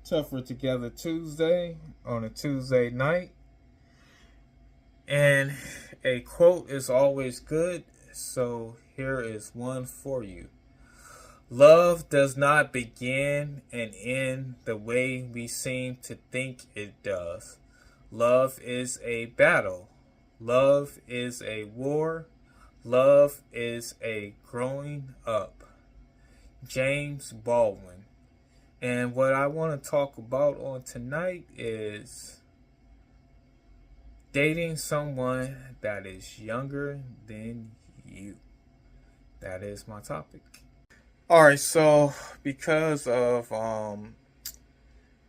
Tougher Together Tuesday on a Tuesday night. And a quote is always good, so here is one for you. Love does not begin and end the way we seem to think it does. Love is a battle. Love is a war. Love is a growing up. James Baldwin. And what I want to talk about on tonight is dating someone that is younger than you. That is my topic. All right, so because of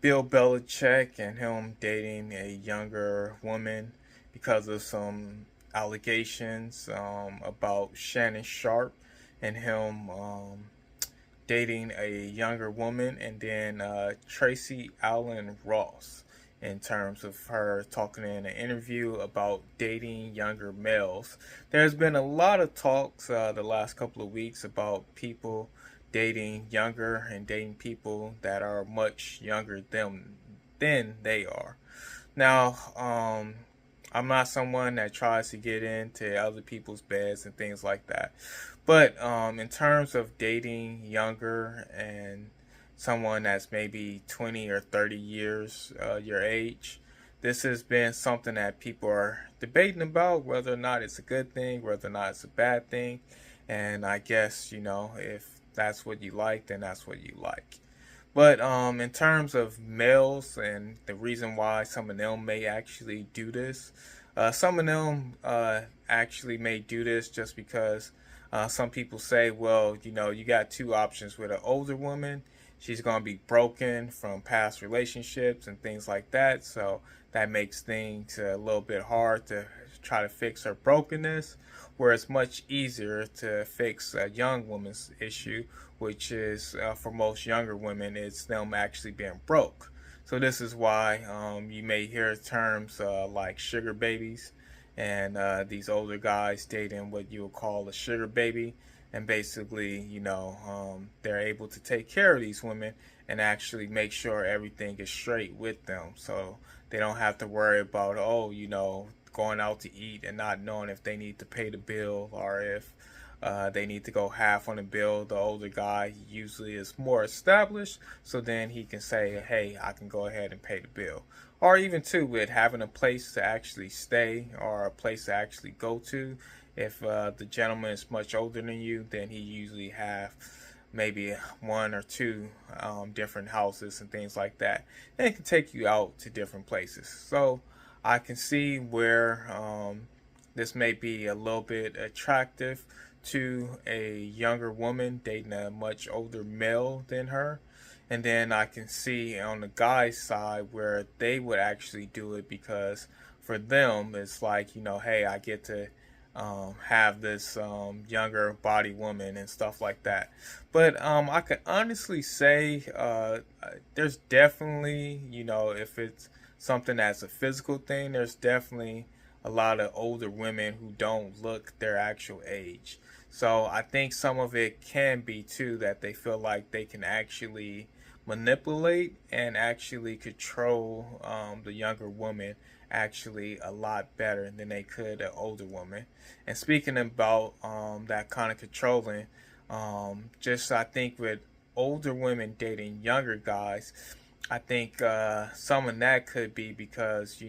Bill Belichick and him dating a younger woman, because of some allegations about Shannon Sharpe and him dating a younger woman, and then Tracy Allen Ross, in terms of her talking in an interview about dating younger males. There's been a lot of talks the last couple of weeks about people dating younger and dating people that are much younger than they are. Now, I'm not someone that tries to get into other people's beds and things like that. But in terms of dating younger and someone that's maybe 20 or 30 years your age, this has been something that people are debating about, whether or not it's a good thing, whether or not it's a bad thing. And I guess, if that's what you like, then that's what you like. But in terms of males and the reason why some of them may actually do this, some of them actually may do this just because some people say, well, you got two options with an older woman. She's going to be broken from past relationships and things like that. So that makes things a little bit hard to try to fix her brokenness, where it's much easier to fix a young woman's issue, which is for most younger women, it's them actually being broke. So this is why you may hear terms like sugar babies, and these older guys dating what you would call a sugar baby. And basically, they're able to take care of these women and actually make sure everything is straight with them. So they don't have to worry about, going out to eat and not knowing if they need to pay the bill, or if they need to go half on the bill. The older guy usually is more established, so then he can say, hey, I can go ahead and pay the bill. Or even too, with having a place to actually stay or a place to actually go to. If the gentleman is much older than you, then he usually have maybe one or two different houses and things like that. And it can take you out to different places. So I can see where this may be a little bit attractive to a younger woman dating a much older male than her. And then I can see on the guy's side where they would actually do it because for them it's like, hey, I get to have this younger body woman and stuff like that. But I can honestly say there's definitely, if it's something that's a physical thing, there's definitely a lot of older women who don't look their actual age. So I think some of it can be too that they feel like they can actually manipulate and actually control the younger woman actually a lot better than they could an older woman. And speaking about that kind of controlling, just I think with older women dating younger guys, I think some of that could be because,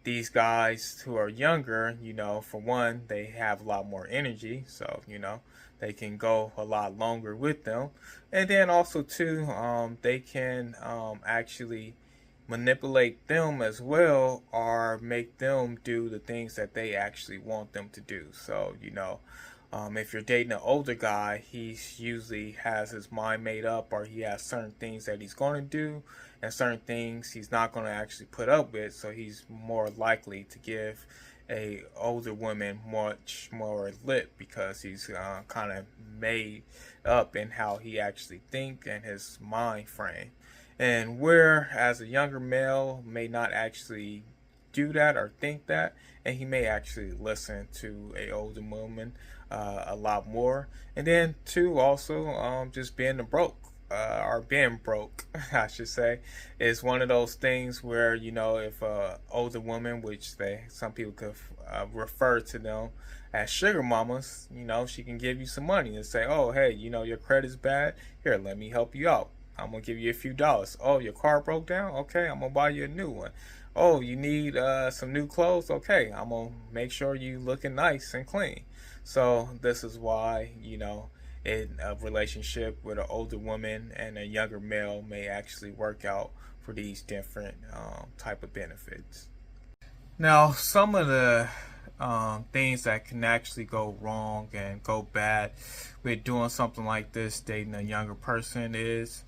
these guys who are younger, for one, they have a lot more energy. So, they can go a lot longer with them. And then also, too, they can actually manipulate them as well, or make them do the things that they actually want them to do. So, if you're dating an older guy, he usually has his mind made up, or he has certain things that he's going to do and certain things he's not going to actually put up with. So he's more likely to give a older woman much more lip because he's kind of made up in how he actually think and his mind frame. And whereas a younger male may not actually do that or think that, and he may actually listen to a older woman a lot more. And then two, also just being the broke. or being broke, I should say, is one of those things where, you know, if a older woman, which some people could refer to them as sugar mamas, you know, she can give you some money and say, oh, hey, you know, your credit's bad. Here, let me help you out. I'm gonna give you a few dollars. Oh, your car broke down? Okay, I'm gonna buy you a new one. Oh, you need some new clothes? Okay, I'm gonna make sure you looking nice and clean. So this is why, you know, in a relationship with an older woman and a younger male may actually work out for these different type of benefits. Now, some of the things that can actually go wrong and go bad with doing something like this, dating a younger person, is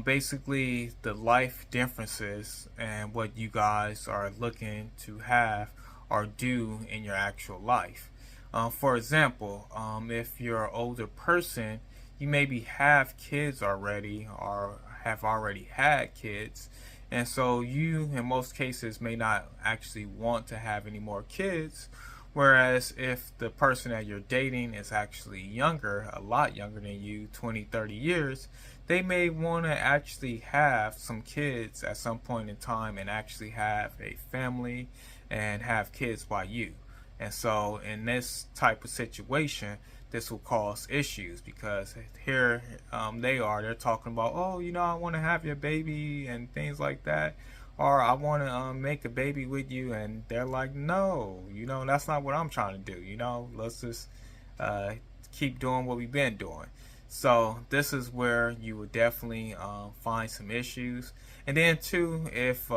basically the life differences and what you guys are looking to have or do in your actual life. For example, if you're an older person, you maybe have kids already or have already had kids, and so you, in most cases, may not actually want to have any more kids. Whereas if the person that you're dating is actually younger, a lot younger than you, 20, 30 years, they may want to actually have some kids at some point in time and actually have a family and have kids by you. And so in this type of situation, this will cause issues because here they're talking about, oh, you know, I want to have your baby and things like that. Or I want to make a baby with you. And they're like, no, you know, that's not what I'm trying to do. You know, let's just keep doing what we've been doing. So this is where you would definitely find some issues. And then too, if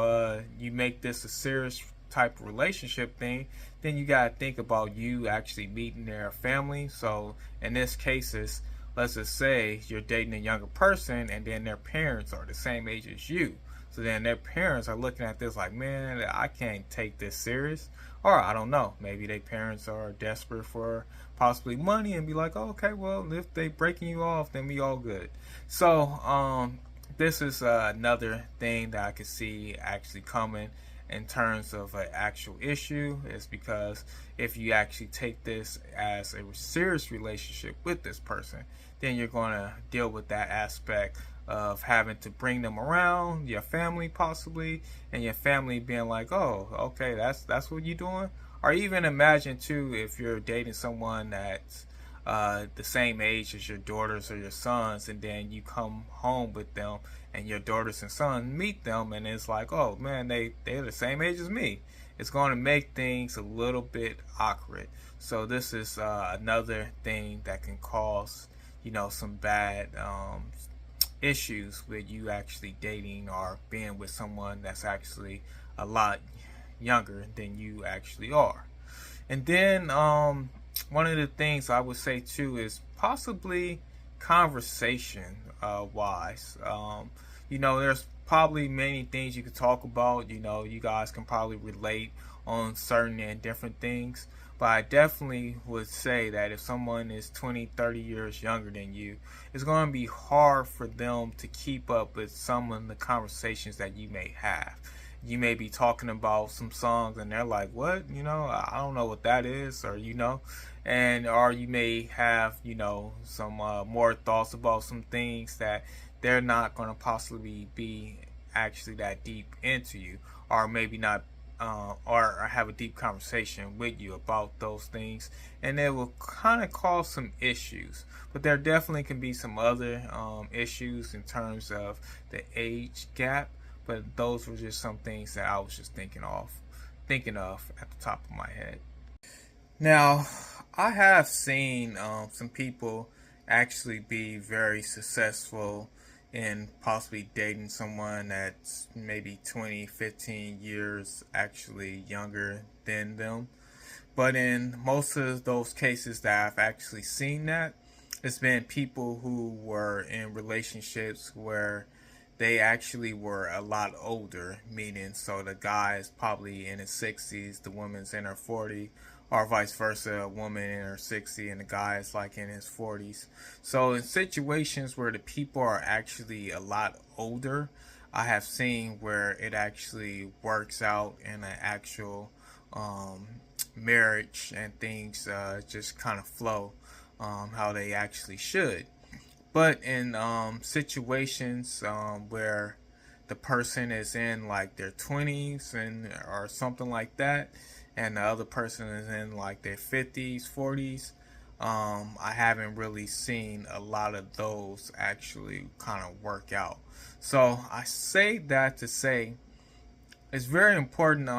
you make this a serious type of relationship thing, then you got to think about you actually meeting their family. So in this cases, let's just say you're dating a younger person and then their parents are the same age as you. So then their parents are looking at this like, man, I can't take this serious. Or I don't know, maybe their parents are desperate for possibly money and be like, oh, okay, well, if they breaking you off, then we all good. So this is another thing that I could see actually coming in terms of an actual issue, is because if you actually take this as a serious relationship with this person, then you're going to deal with that aspect of having to bring them around, your family possibly, and your family being like, oh, okay, that's what you're doing. Or even imagine too, if you're dating someone that's the same age as your daughters or your sons, and then you come home with them and your daughters and sons meet them and it's like, oh man, they're the same age as me. It's going to make things a little bit awkward. So this is another thing that can cause, you know, some bad issues with you actually dating or being with someone that's actually a lot younger than you actually are. And then one of the things I would say too is possibly conversation wise. You know, there's probably many things you could talk about. You know, you guys can probably relate on certain and different things. But I definitely would say that if someone is 20, 30 years younger than you, it's going to be hard for them to keep up with some of the conversations that you may have. You may be talking about some songs and they're like, what? You know, I don't know what that is, or, you know, and or you may have, you know, some more thoughts about some things that they're not going to possibly be actually that deep into you, or maybe not or have a deep conversation with you about those things, and it will kind of cause some issues. But there definitely can be some other issues in terms of the age gap, but those were just some things that I was just thinking of at the top of my head. Now, I have seen some people actually be very successful in possibly dating someone that's maybe 20, 15 years actually younger than them. But in most of those cases that I've actually seen that, it's been people who were in relationships where they actually were a lot older, meaning so the guy is probably in his 60s, the woman's in her 40s, or vice versa, a woman in her 60s and the guy is like in his 40s. So in situations where the people are actually a lot older, I have seen where it actually works out in an actual marriage, and things just kind of flow how they actually should. But in situations where the person is in like their 20s and or something like that, and the other person is in like their 50s, 40s, I haven't really seen a lot of those actually kind of work out. So I say that to say it's very important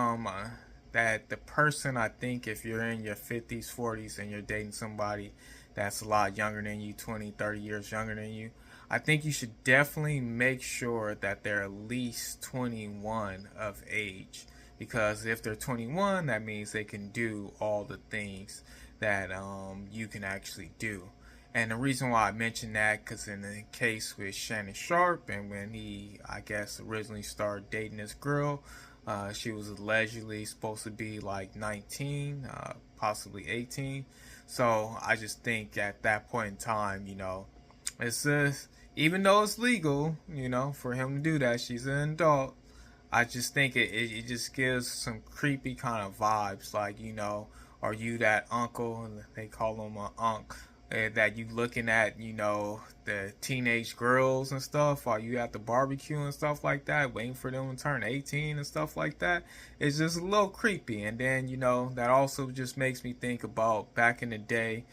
that the person, I think if you're in your 50s, 40s and you're dating somebody that's a lot younger than you, 20, 30 years younger than you, I think you should definitely make sure that they're at least 21 of age, because if they're 21, that means they can do all the things that you can actually do. And the reason why I mentioned that, because in the case with Shannon Sharpe, and when he, I guess, originally started dating this girl, she was allegedly supposed to be like 19, possibly 18. So I just think at that point in time, it's just, even though it's legal, for him to do that, she's an adult. I just think it just gives some creepy kind of vibes, like, are you that uncle, and they call him an unc, that you looking at, the teenage girls and stuff, while you at the barbecue and stuff like that, waiting for them to turn 18 and stuff like that. It's just a little creepy. And then, that also just makes me think about back in the day.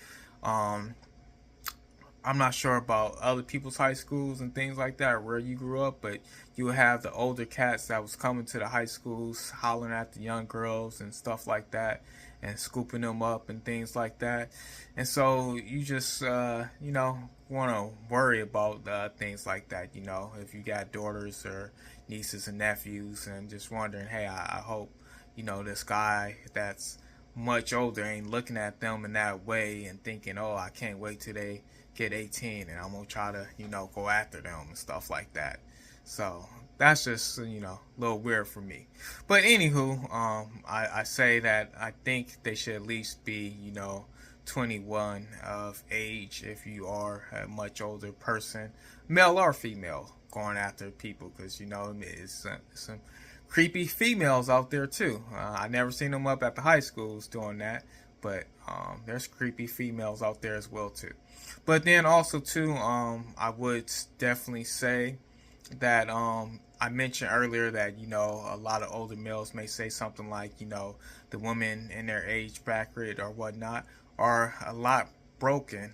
I'm not sure about other people's high schools and things like that, or where you grew up, but you would have the older cats that was coming to the high schools, hollering at the young girls and stuff like that, and scooping them up and things like that. And so you just, want to worry about things like that, if you got daughters or nieces and nephews, and just wondering, hey, I hope, this guy that's much older ain't looking at them in that way and thinking, oh, I can't wait till they get 18 and I'm gonna try to, go after them and stuff like that. So that's just, a little weird for me. But anywho, I say that I think they should at least be, 21 of age if you are a much older person, male or female, going after people, because it's some creepy females out there too. I never seen them up at the high schools doing that, but there's creepy females out there as well too. But then also too, I would definitely say that I mentioned earlier that a lot of older males may say something like the women in their age bracket or whatnot are a lot broken,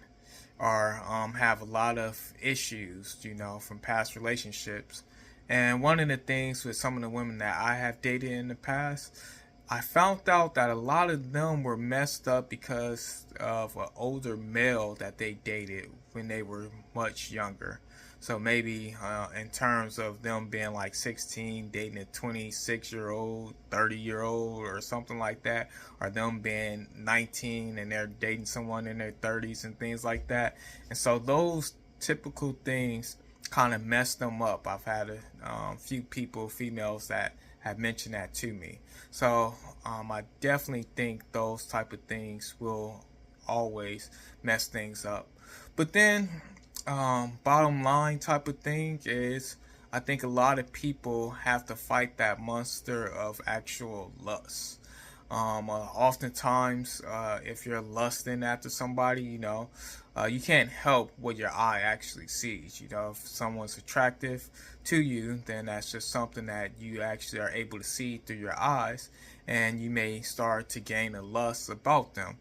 or have a lot of issues from past relationships. And one of the things with some of the women that I have dated in the past, I found out that a lot of them were messed up because of an older male that they dated when they were much younger. So maybe in terms of them being like 16, dating a 26-year-old, 30-year-old, or something like that, or them being 19 and they're dating someone in their 30s and things like that. And so those typical things kind of messed them up. I've had a few people, females, that have mentioned that to me. So I definitely think those type of things will always mess things up. But then bottom line type of thing is, I think a lot of people have to fight that monster of actual lust. Oftentimes, if you're lusting after somebody, you can't help what your eye actually sees. If someone's attractive to you, then that's just something that you actually are able to see through your eyes, and you may start to gain a lust about them.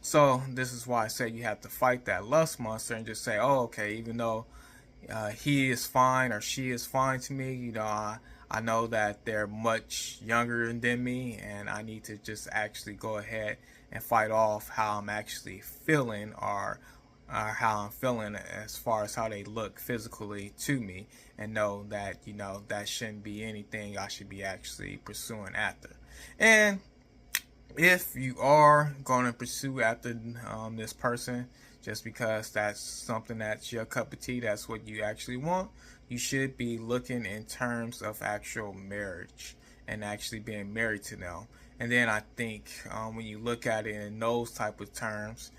So this is why I say you have to fight that lust monster and just say, oh, okay, even though he is fine or she is fine to me, I know that they're much younger than me, and I need to just actually go ahead and fight off how I'm actually feeling, or how I'm feeling as far as how they look physically to me, and know that that shouldn't be anything I should be actually pursuing after. And if you are going to pursue after this person, just because that's something that's your cup of tea, that's what you actually want, you should be looking in terms of actual marriage and actually being married to them. And then I think when you look at it in those type of terms,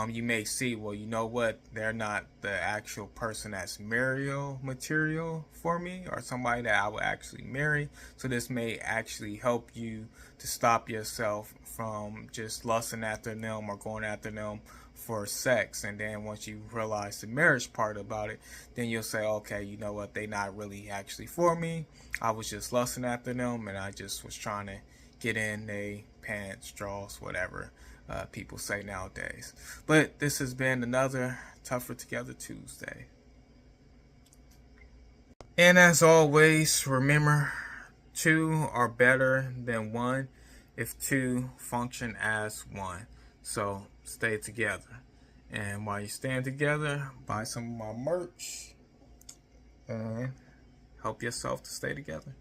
you may see, well, you know what, they're not the actual person that's marital material for me, or somebody that I would actually marry. So this may actually help you to stop yourself from just lusting after them or going after them for sex, and then once you realize the marriage part about it, then you'll say, okay, you know what, they not really actually for me. I was just lusting after them, and I just was trying to get in they pants, drawers, whatever people say nowadays. But this has been another Tougher Together Tuesday. And as always, remember, two are better than one if two function as one. So stay together. And while you're staying together, buy some of my merch and help yourself to stay together.